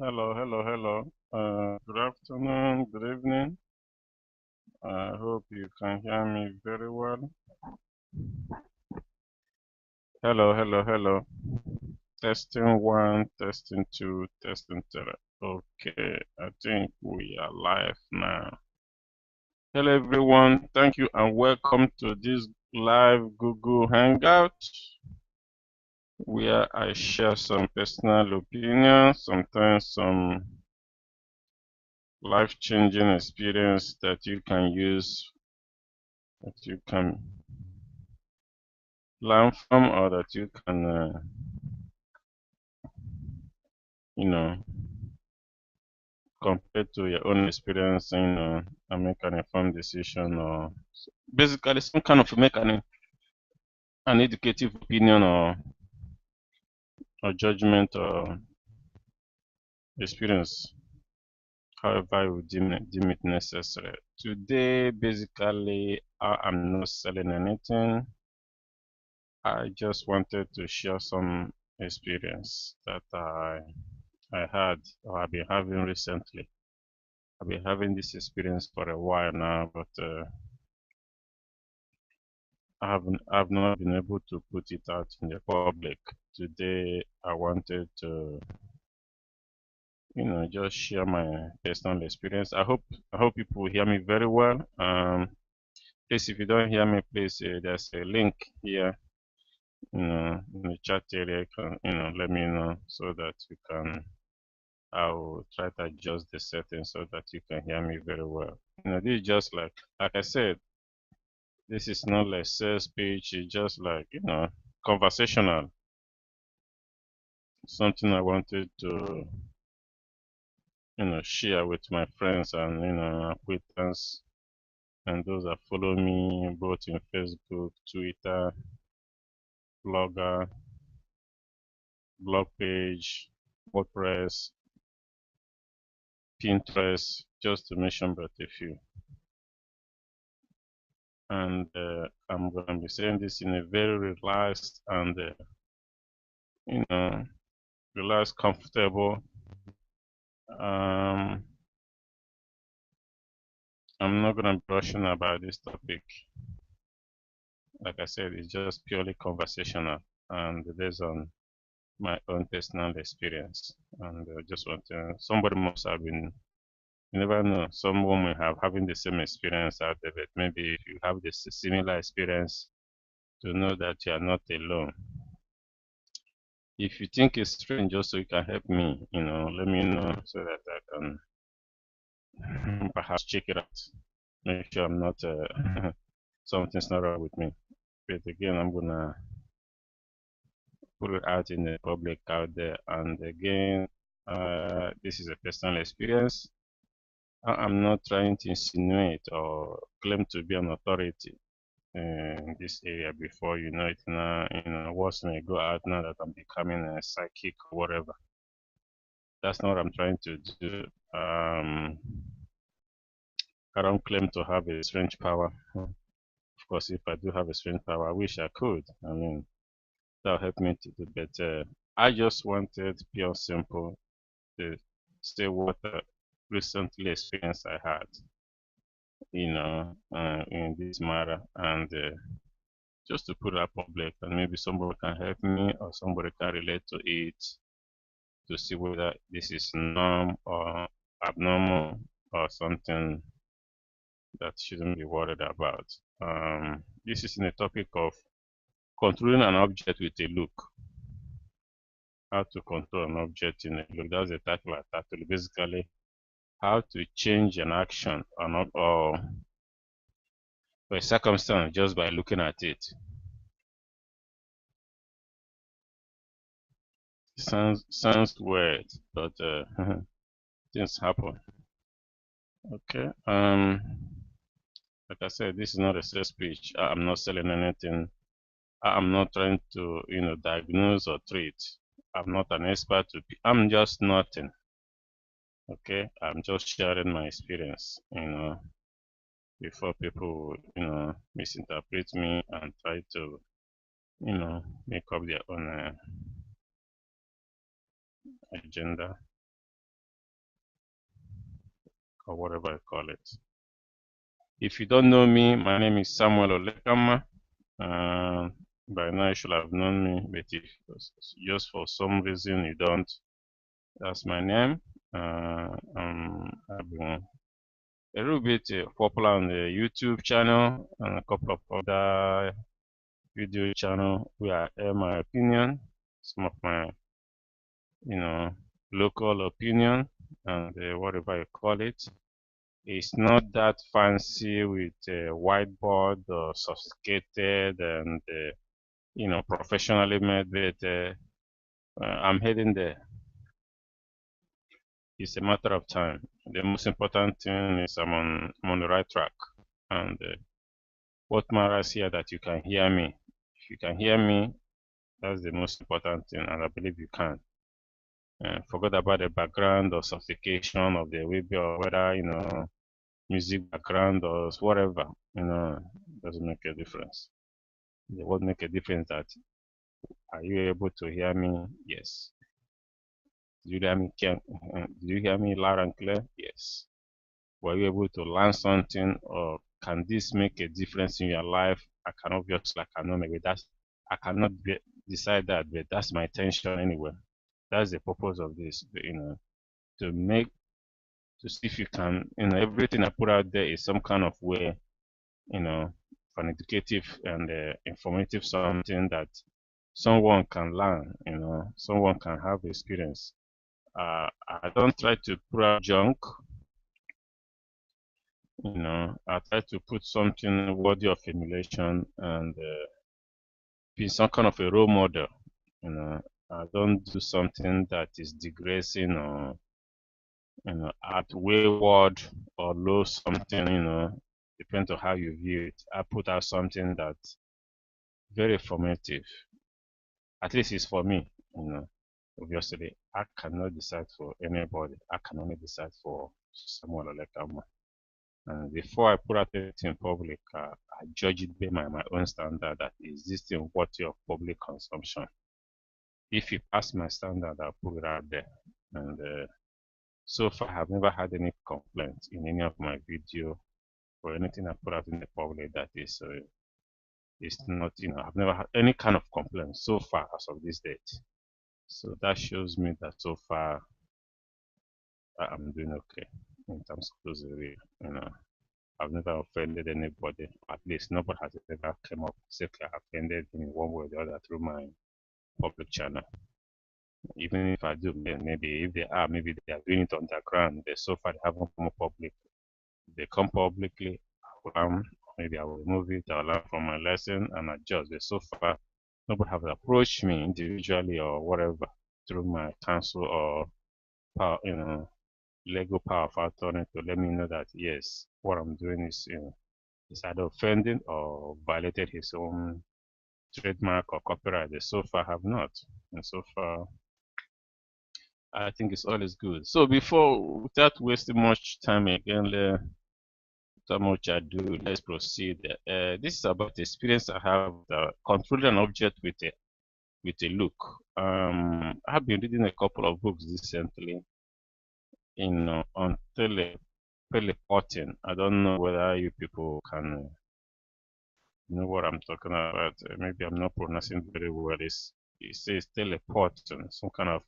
Hello, hello, hello. Good afternoon, good evening. I hope you can hear me very well. Hello, hello, hello. Testing one, testing two, testing three. Okay, I think we are live now. Hello, everyone. Thank you and welcome to this live Google Hangout where I share some personal opinions, sometimes some life-changing experience that you can use, that you can learn from, or that you can, you know, compare to your own experience, and make an informed decision, or basically some kind of make an educative opinion or judgment or experience, however you deem it necessary. Today, basically, I am not selling anything. I just wanted to share some experience that I had or I've been having recently. I've been having this experience for a while now, but I've not been able to put it out in the public. Today, I wanted to, just share my personal experience. I hope people hear me very well. Please, if you don't hear me, please, there's a link here, in the chat area. You can, let me know so that you can. I'll try to adjust the settings so that you can hear me very well. This is just like I said, this is not like sales pitch. It's just like, conversational. Something I wanted to, share with my friends and, acquaintance and those that follow me both in Facebook, Twitter, Blogger, blog page, WordPress, Pinterest, just to mention but a few. And I'm going to be saying this in a very relaxed and, relaxed, comfortable. I'm not going to be rushing about this topic. Like I said, it's just purely conversational and based on my own personal experience. And just want to, somebody must have been, you never know, someone may have having the same experience out there, but maybe if you have this similar experience, to know that you are not alone. If you think it's strange, also you can help me, let me know so that I can perhaps check it out. Make sure I'm not, something's not wrong with me. But again, I'm gonna put it out in the public out there. And again, this is a personal experience. I'm not trying to insinuate or claim to be an authority in this area. Before you know it, now, words may go out now that I'm becoming a psychic or whatever. That's not what I'm trying to do. I don't claim to have a strange power. Of course, if I do have a strange power, I wish I could. I mean, that'll help me to do better. I just wanted pure simple to say what recently experience I had, in this matter, and just to put it up public, and maybe somebody can help me or somebody can relate to it to see whether this is norm or abnormal or something that shouldn't be worried about. This is in the topic of controlling an object with a look. How to control an object in a look. That's the title of that title. Basically, how to change an action or a circumstance just by looking at it. Sounds weird, but things happen. Okay. Like I said, this is not a sales pitch. I'm not selling anything. I'm not trying to, diagnose or treat. I'm not an expert. I'm just nothing. Okay. I'm just sharing my experience. Before people, misinterpret me and try to, make up their own agenda. or whatever I call it. If you don't know me, my name is Samuel Olekama. By now you should have known me, but if just for some reason you don't, that's my name. I've been a little bit popular on the YouTube channel and a couple of other video channel where I air my opinion, some of my, local opinion, and whatever you call it. It's not that fancy with a whiteboard or sophisticated and, professionally made, but I'm heading there. It's a matter of time. The most important thing is I'm on the right track. And what matters here that you can hear me. If you can hear me, that's the most important thing, and I believe you can. Forget about the background or sophistication of the video, or whether, music background or whatever, doesn't make a difference. What make a difference that are you able to hear me? Yes. Did you hear me? Did you hear me loud and clear? Yes. Were you able to learn something, or can this make a difference in your life? I can obviously, I cannot make it. I cannot decide that, but that's my intention anyway. That's the purpose of this, to see if you can, everything I put out there is some kind of way, an educative and informative something that someone can learn, someone can have experience. I don't try to put out junk, I try to put something worthy of emulation and be some kind of a role model. I don't do something that is degrading or at wayward or low something. Depends on how you view it. I put out something that's very formative. At least it's for me. Obviously, I cannot decide for anybody. I can only decide for someone like Amma. And before I put out anything in public, I judge it by my own standard, that is this thing worthy of public consumption. If you pass my standard, I'll put it out there. And so far, I've never had any complaints in any of my video or anything I put out in the public that is it's not, I've never had any kind of complaint so far as of this date. So that shows me that so far I'm doing okay in terms of those areas. I've never offended anybody. At least nobody has ever come up and said I offended in one way or the other through my public channel. Even if I do, maybe if they are, maybe they are doing it underground. But so far they haven't come public. If they come publicly, maybe I will remove it. I'll learn from my lesson and adjust. But so far, nobody has approached me individually or whatever through my counsel or power, legal power of attorney to let me know that yes, what I'm doing is, is either offending or violated his own trademark or copyright. They so far have not, and so far I think it's always good. So without wasting much time again, without much ado, let's proceed. This is about the experience I have controlling an object with a look. I have been reading a couple of books recently, on teleporting. I don't know whether you people can know what I'm talking about. Maybe I'm not pronouncing very well. It says teleporting, some kind of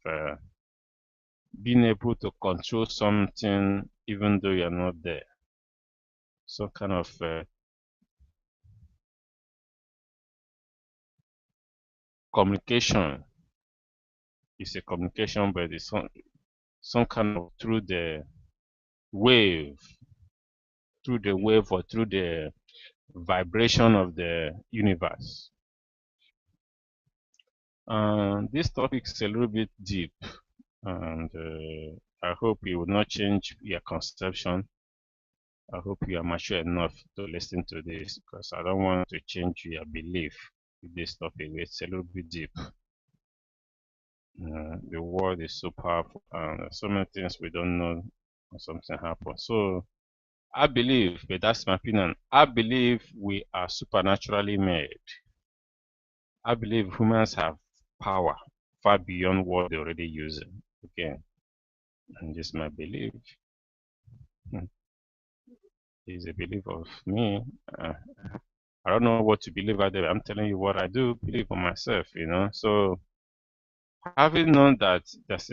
being able to control something even though you're not there. Some kind of communication. It's a communication, but it's some kind of through the wave or through the vibration of the universe. This topic is a little bit deep, and I hope it will not change your conception. I hope you are mature enough to listen to this, because I don't want to change your belief with this topic. It's a little bit deep. The world is so powerful, and so many things we don't know when something happens. So I believe, but that's my opinion, I believe we are supernaturally made. I believe humans have power far beyond what they're already using. Again, and this is my belief. is a belief of me. I don't know what you believe out there. I'm telling you what I do believe for myself, So having known that there's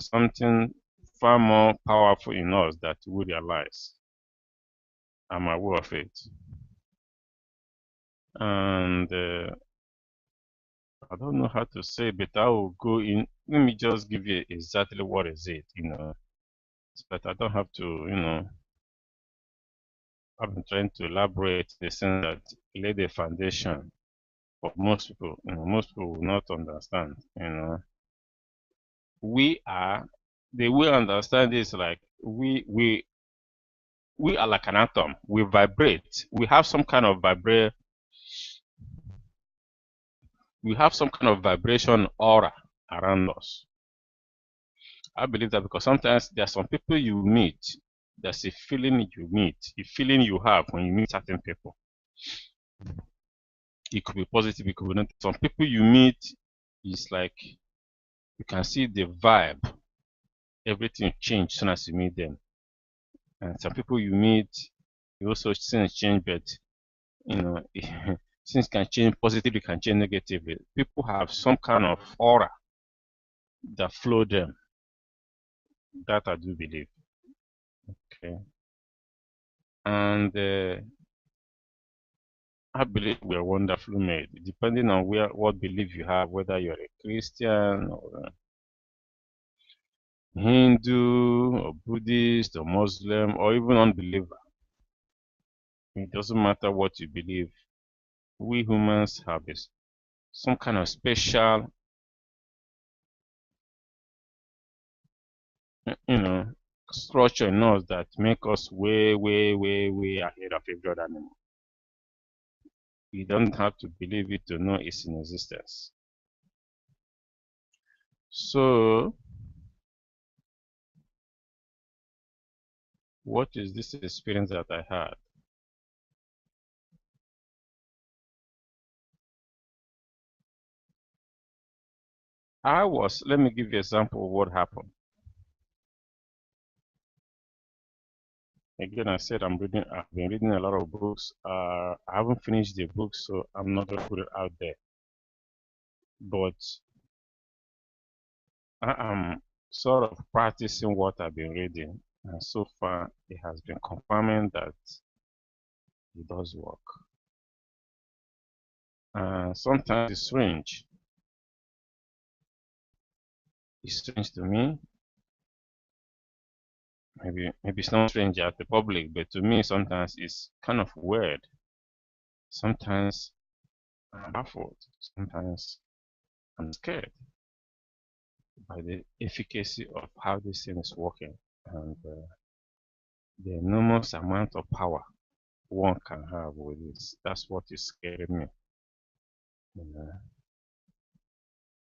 something far more powerful in us that we realize, I'm aware of it. And I don't know how to say, but I will go in. Let me just give you exactly what is it, so that I don't have to, I've been trying to elaborate the sense that lay the foundation for most people. Most people will not understand. We are the way I understand is like we are like an atom. We vibrate. We have some kind of vibration aura around us. I believe that because sometimes there are some people you meet, there's a feeling you meet, a feeling you have when you meet certain people. It could be positive, it could be negative. Some people you meet is like you can see the vibe. Everything changes as soon as you meet them. And some people you meet, you also things change, but things can change positively, can change negatively. People have some kind of aura that flow them. That I do believe. Okay. And I believe we are wonderfully made, depending on what belief you have, whether you're a Christian or a Hindu or Buddhist or Muslim or even unbeliever. It doesn't matter what you believe. We humans have some kind of special, structure in us that make us way, way, way, way ahead of every other animal. You don't have to believe it to know it's in existence. So, what is this experience that I had? Let me give you an example of what happened. Again, I said I've been reading a lot of books. I haven't finished the book, so I'm not going to put it out there. But I am sort of practicing what I've been reading. And so far, it has been confirming that it does work. Sometimes it's strange. It's strange to me. Maybe it's not strange at the public, but to me, sometimes it's kind of weird. Sometimes I'm baffled. Sometimes I'm scared by the efficacy of how this thing is working and the enormous amount of power one can have with this. That's what is scaring me.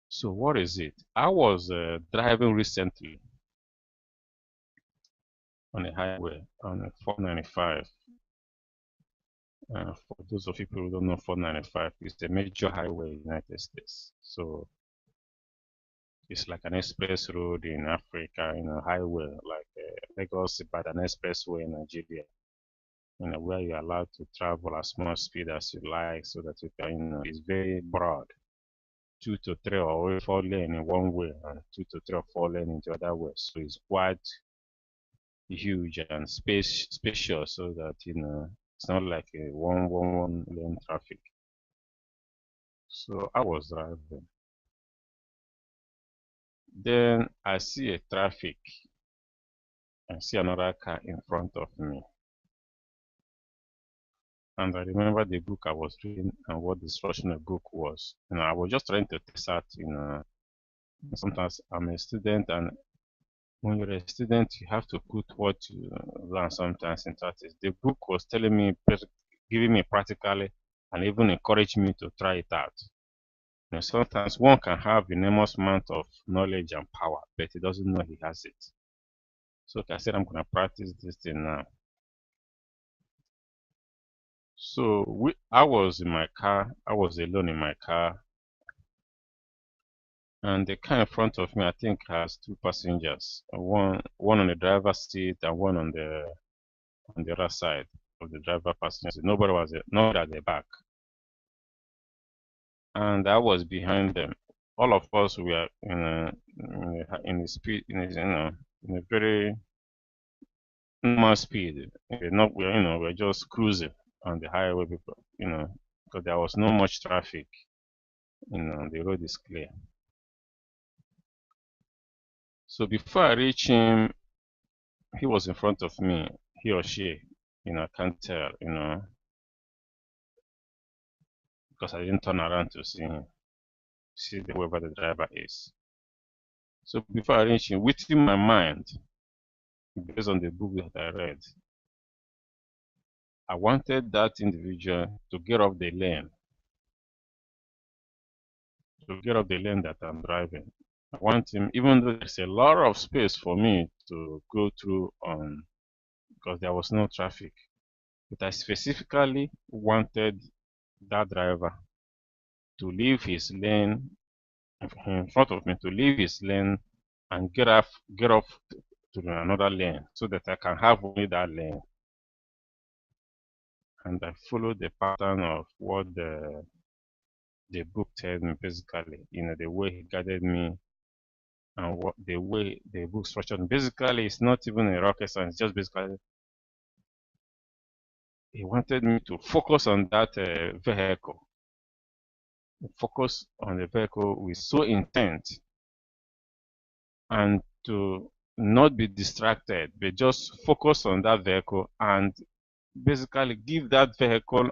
So what is it? I was driving recently on a highway on a 495. For those of you who don't know, 495 is a major highway in the United States. So it's like an express road in Africa, highway like Lagos Ibadan Expressway in Nigeria. Where you're allowed to travel as much speed as you like, so that you can, it's very broad. 2 to 3 or 4 lane in one way, and 2 to 3 or 4 lane in the other way. So it's quite huge and spacious, so that it's not like a one lane traffic. So I was driving. Then I see a traffic and see another car in front of me. And I remember the book I was reading and what the instruction of the book was. I was just trying to test out, sometimes I'm a student, and when you're a student, you have to put what you learn sometimes in practice. The book was telling me, giving me practically, and even encouraging me to try it out. Sometimes one can have enormous amount of knowledge and power, but he doesn't know he has it. So like I said, I'm going to practice this thing now. So I was in my car. I was alone in my car. And the car in front of me, I think, has two passengers. One on the driver's seat and one on the other side of the driver passenger seat. Nobody at the back. And I was behind them. All of us were in a speed in a very normal speed. We're just cruising on the highway because there was not much traffic. The road is clear. So before I reach him, he was in front of me, he or she, I can't tell, because I didn't turn around to see him, see whoever the driver is. So before I reach him, within my mind, based on the book that I read, I wanted that individual to get off the lane, that I'm driving. I want him, even though there's a lot of space for me to go through because there was no traffic. But I specifically wanted that driver to leave his lane in front of me, to leave his lane and get off to another lane so that I can have only that lane. And I followed the pattern of what the book tells me, basically, the way he guided me and what the way the book structured. Basically, it's not even a rocket science, just basically he wanted me to focus on that vehicle. Focus on the vehicle with so intent and to not be distracted, but just focus on that vehicle and basically give that vehicle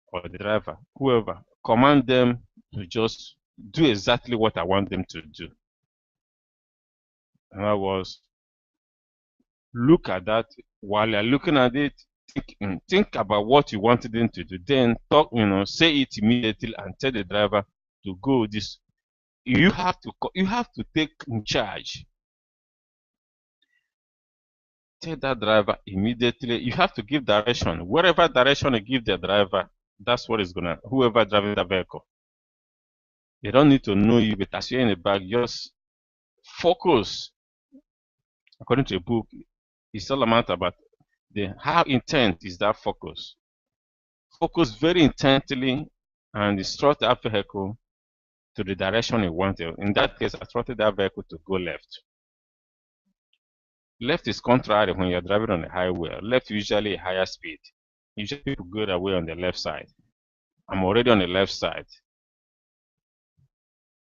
or the driver, whoever, command them to just do exactly what I want them to do. And I was look at that while you're looking at it, think about what you wanted them to do, then talk, say it immediately and tell the driver to go this. You have to take in charge. Tell that driver immediately. You have to give direction. Wherever direction you give the driver, that's what is gonna, whoever driving the vehicle. They don't need to know you, but as you're in the back, just focus. According to the book, it's all about how intent is that focus. Focus very intently and instruct that vehicle to the direction you want it. In that case, I instructed that vehicle to go left. Left is contrary when you're driving on the highway. Left usually a higher speed. Usually people go their way on the left side. I'm already on the left side.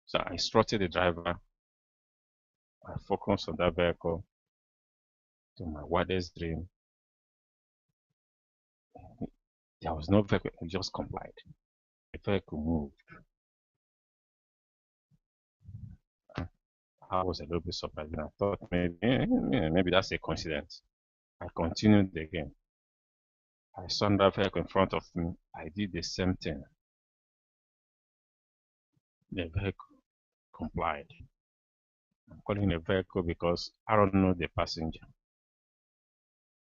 So I instructed the driver. I focused on that vehicle to my wildest dream. There was no vehicle, he just complied. The vehicle moved. I was a little bit surprised and I thought maybe that's a coincidence. I continued again. I saw that vehicle in front of me. I did the same thing. The vehicle complied. I'm calling a vehicle because I don't know the passenger.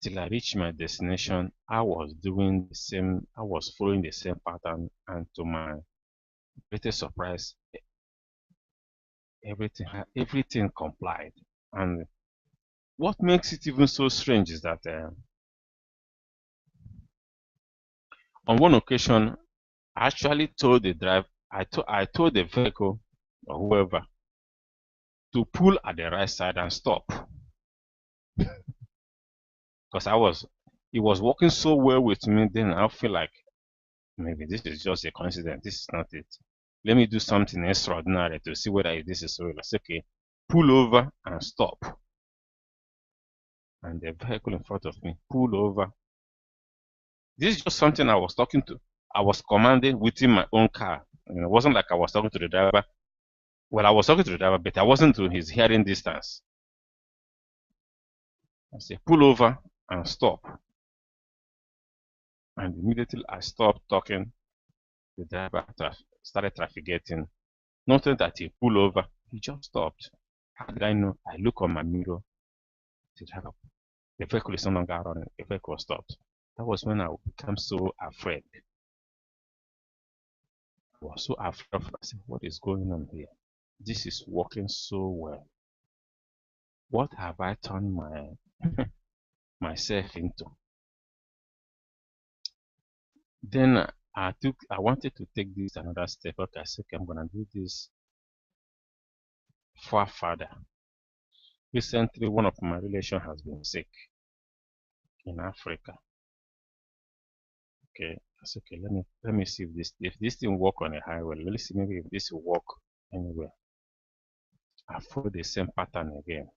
Till I reached my destination, I was doing the same, I was following the same pattern, and to my greatest surprise, everything complied. And what makes it even so strange is that on one occasion, I actually told the driver, I told the vehicle or whoever to pull at the right side and stop. Because he was working so well with me, then I feel like maybe this is just a coincidence. This is not it. Let me do something extraordinary to see whether this is real. I say, okay, pull over and stop. And the vehicle in front of me, pull over. This is just something I was talking to. I was commanding within my own car. It wasn't like I was talking to the driver. Well, I was talking to the driver, but I wasn't to his hearing distance. I said, pull over and stop. And immediately I stopped talking. The driver started trafficating. Noting that he pulled over, he just stopped. How did I know? I look on my mirror. The vehicle is no longer running. The vehicle stopped. That was when I became so afraid. I was so afraid. I said, what is going on here? this is working so well. What have I turned myself into? Then I wanted to take this another step. Okay, I said, okay, I'm gonna do this far further. Recently, one of my relations has been sick in Africa. Okay, I said, okay, let me see if this thing work on a highway. Let's see maybe if this will work anywhere. I follow the same pattern again.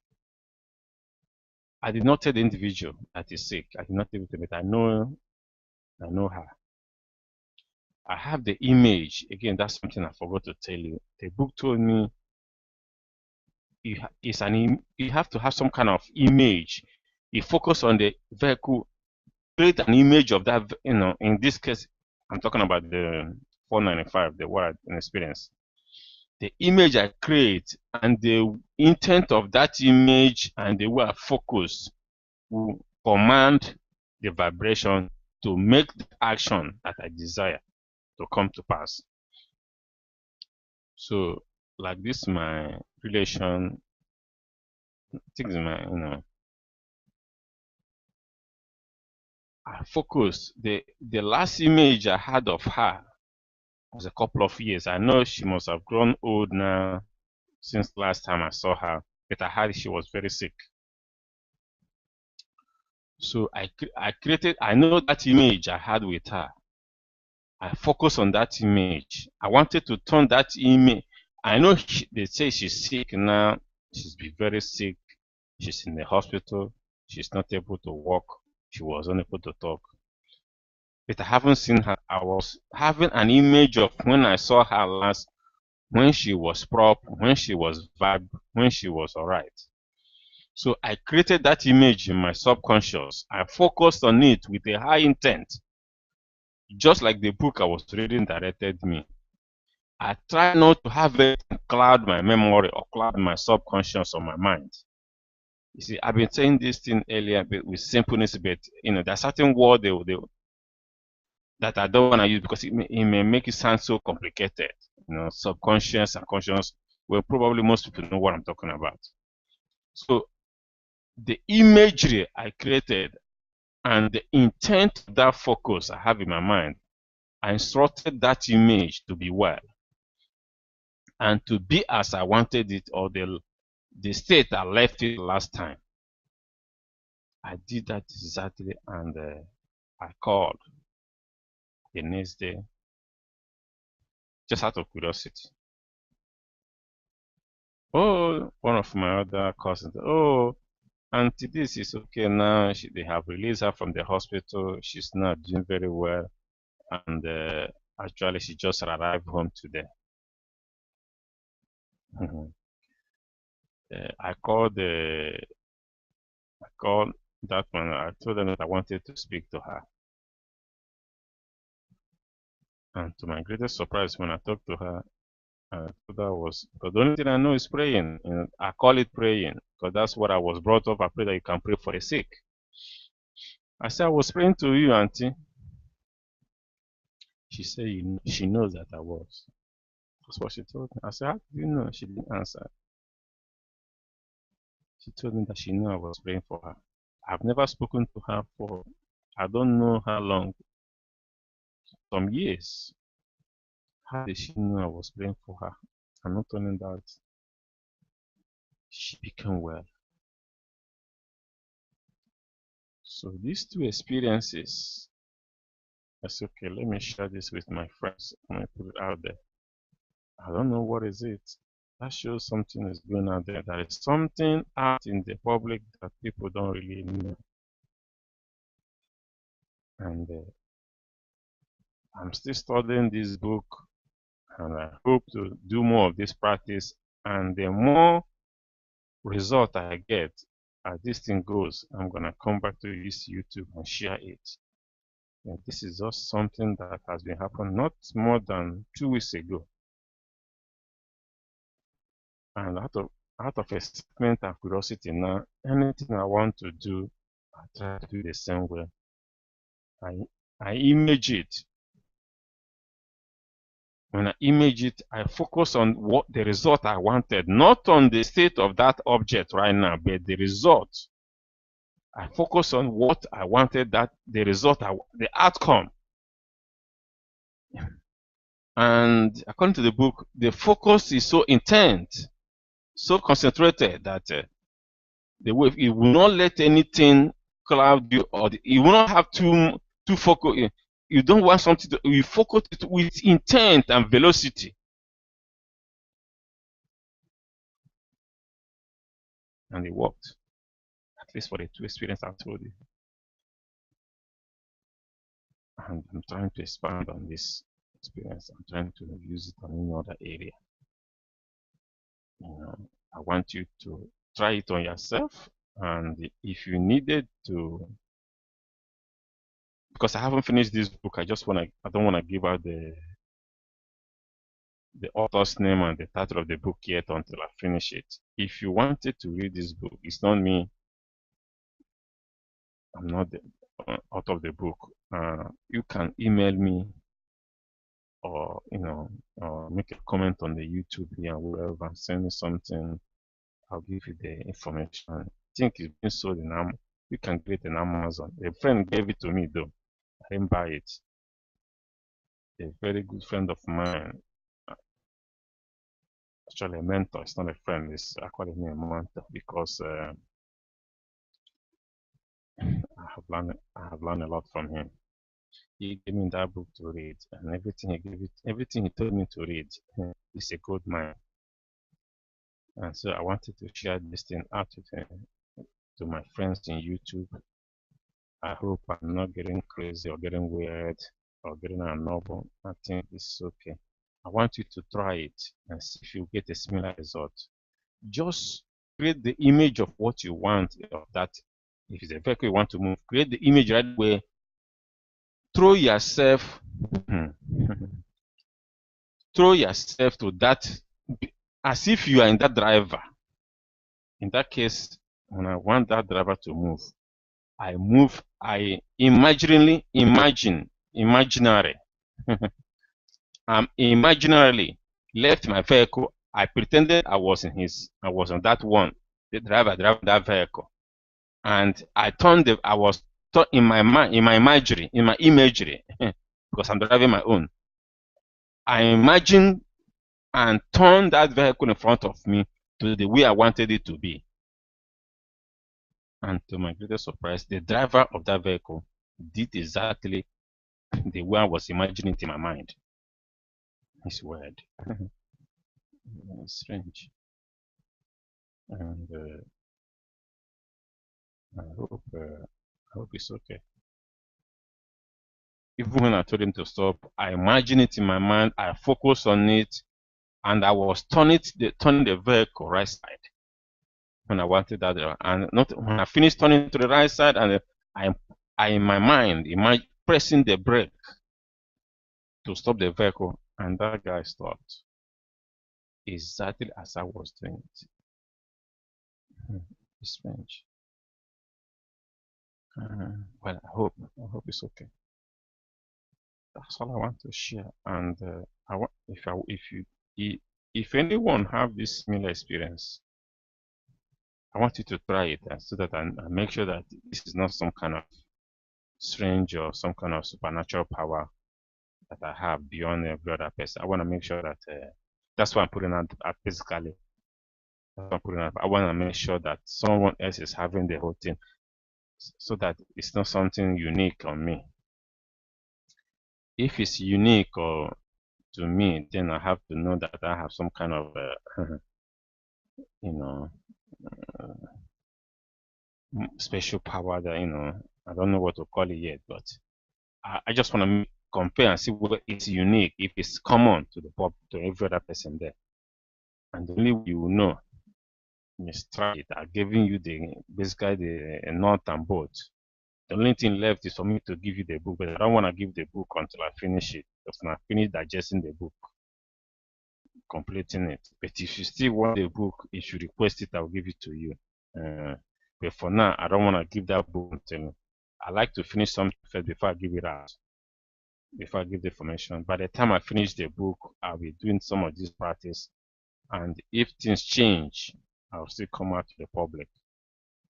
I did not tell the individual that is sick. I did not tell them, but I know her. I have the image. Again, that's something I forgot to tell you. The book told me you have to have some kind of image. You focus on the vehicle, create an image of that. In this case, I'm talking about the 495, the word and experience. The image I create and the intent of that image and the way I focus will command the vibration to make the action that I desire to come to pass. So, like this, my relation, I think I focus. The last image I had of her was a couple of years. I know she must have grown old now since last time I saw her, but I heard she was very sick. So I created. I know that image I had with her. I focus on that image. I wanted to turn that image. I know they say she's sick now. She's been very sick. She's in the hospital. She's not able to walk. She was unable to talk. But I haven't seen her. I was having an image of when I saw her last, when she was prop, when she was vibe, when she was alright. So I created that image in my subconscious. I focused on it with a high intent. Just like the book I was reading directed me. I try not to have it cloud my memory or cloud my subconscious or my mind. You see, I've been saying this thing earlier with simpleness, but there's certain word that I don't want to use because it may make it sound so complicated. Subconscious and conscious. Well, probably most people know what I'm talking about. So the imagery I created and the intent of that focus I have in my mind, I instructed that image to be well and to be as I wanted it, or the state I left it last time. I did that exactly, and I called the next day just out of curiosity. Oh, one of my other cousins. Oh, Auntie, this is okay now. They have released her from the hospital. She's now doing very well, and actually, she just arrived home today. I called that one. I told them that I wanted to speak to her, and to my greatest surprise, when I talked to her, that was because the only thing I know is praying. I call it praying because that's what I was brought up. I pray that you can pray for the sick. I said I was praying to you, Auntie. She said she knows that I was. That's what she told me. I said, how do you know? She didn't answer. She told me that she knew I was praying for her. I've never spoken to her for I don't know how long, some years. How did she know I was praying for her? I'm not only that, she became well. So these two experiences, I said, okay, let me share this with my friends. Let me put it out there. I don't know what is it. That shows something is going out there. There is something out in the public that people don't really know. And I'm still studying this book, and I hope to do more of this practice. And the more result I get as this thing goes, I'm gonna come back to this YouTube and share it. And this is just something that has been happening not more than 2 weeks ago. And out of excitement and curiosity now, anything I want to do, I try to do the same way. I image it. When I image it, I focus on what the result I wanted, not on the state of that object right now, but the result. I focus on what I wanted, that the result, the outcome. And according to the book, the focus is so intent, so concentrated that the way you will not let anything cloud you, or you will not have too focus. You don't want something to, you focus it with intent and velocity. And it worked. At least for the two experience I told you. And I'm trying to expand on this experience. I'm trying to use it on any other area. You know, I want you to try it on yourself. And if you needed to, because I haven't finished this book, I don't want to give out the author's name and the title of the book yet until I finish it. If you wanted to read this book, it's not me. I'm not the author of the book. You can email me, or or make a comment on the YouTube here, wherever. Send me something. I'll give you the information. I think it's been sold in Amazon. You can get it in Amazon. A friend gave it to me though. I didn't buy it. A very good friend of mine, actually a mentor. It's not a friend. It's actually a mentor, because I have learned a lot from him. He gave me that book to read, and everything he told me to read is a good mind. And so I wanted to share this thing out to my friends in YouTube. I hope I'm not getting crazy or getting weird or getting abnormal. I think it's okay. I want you to try it and see if you get a similar result. Just create the image of what you want of that. If it's a vehicle you want to move, create the image right away. Throw yourself to that, as if you are in that driver. In that case, when I want that driver to move, I imaginary I'm imaginarily left my vehicle. I pretended I was on that one, the driver driving that vehicle, and I was in my imagery, because I'm driving my own. I imagined and turned that vehicle in front of me to the way I wanted it to be. And to my greatest surprise, the driver of that vehicle did exactly the way I was imagining it in my mind. It's weird. It's strange. And I hope it's okay. Even when I told him to stop, I imagined it in my mind, I focused on it, and I was turning the vehicle right side when I wanted that, and not when I finished turning to the right side, and I in my mind pressing the brake to stop the vehicle, and that guy stopped exactly as I was doing it. It's strange. Well, I hope it's okay. That's all I want to share. And I want if anyone have this similar experience, I want you to try it, so that I make sure that this is not some kind of strange or some kind of supernatural power that I have beyond every other person. I want to make sure that that's why I'm putting out physically. I want to make sure that someone else is having the whole thing, so that it's not something unique on me. If it's unique or to me, then I have to know that I have some kind of special power that I don't know what to call it yet, but I just want to compare and see whether it's unique, if it's common to every other person there. And the only way you will know is try it. I've given you basically the nut and bolt. The only thing left is for me to give you the book, but I don't want to give the book until I finish it. Because when I finish digesting the book, completing it. But if you still want the book, if you request it, I'll give it to you. But for now, I don't want to give that book until I like to finish something first before I give it out. before I give the information. By the time I finish the book, I'll be doing some of this practice. And if things change, I'll still come out to the public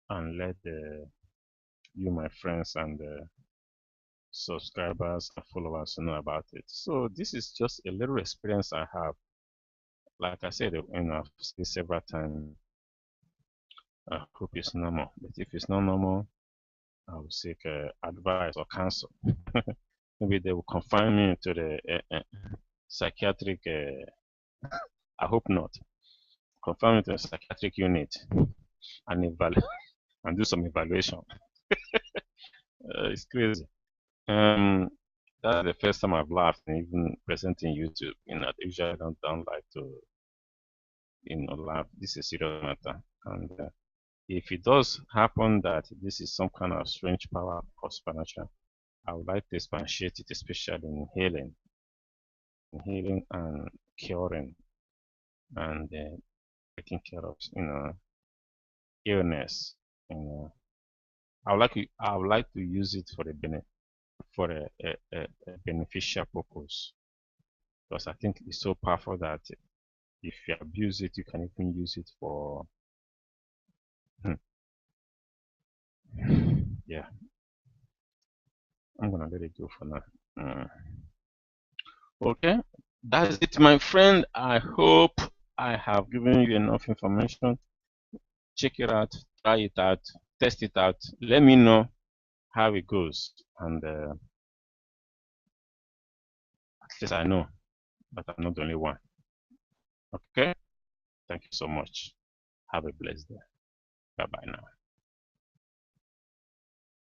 and let you, my friends, and subscribers and followers know about it. So this is just a little experience I have. Like I said, I've said several times, I hope it's normal. But if it's not normal, I will seek advice or counsel. Maybe they will confine me to the psychiatric. I hope not. Confine me to a psychiatric unit and and do some evaluation. It's crazy. That's the first time I've laughed, and even presenting YouTube. Usually I don't like to, laugh. This is a serious matter, and if it does happen that this is some kind of strange power or supernatural, I would like to expatiate it, especially in healing and curing, and taking care of, illness. I would like to use it for a beneficial purpose, because I think it's so powerful that if you abuse it, you can even use it for, yeah. I'm gonna let it go for now. Okay, that's it, my friend. I hope I have given you enough information. Check it out, try it out, test it out. Let me know how it goes, and at least I know that I'm not the only one. Okay, thank you so much. Have a blessed day. Bye bye now.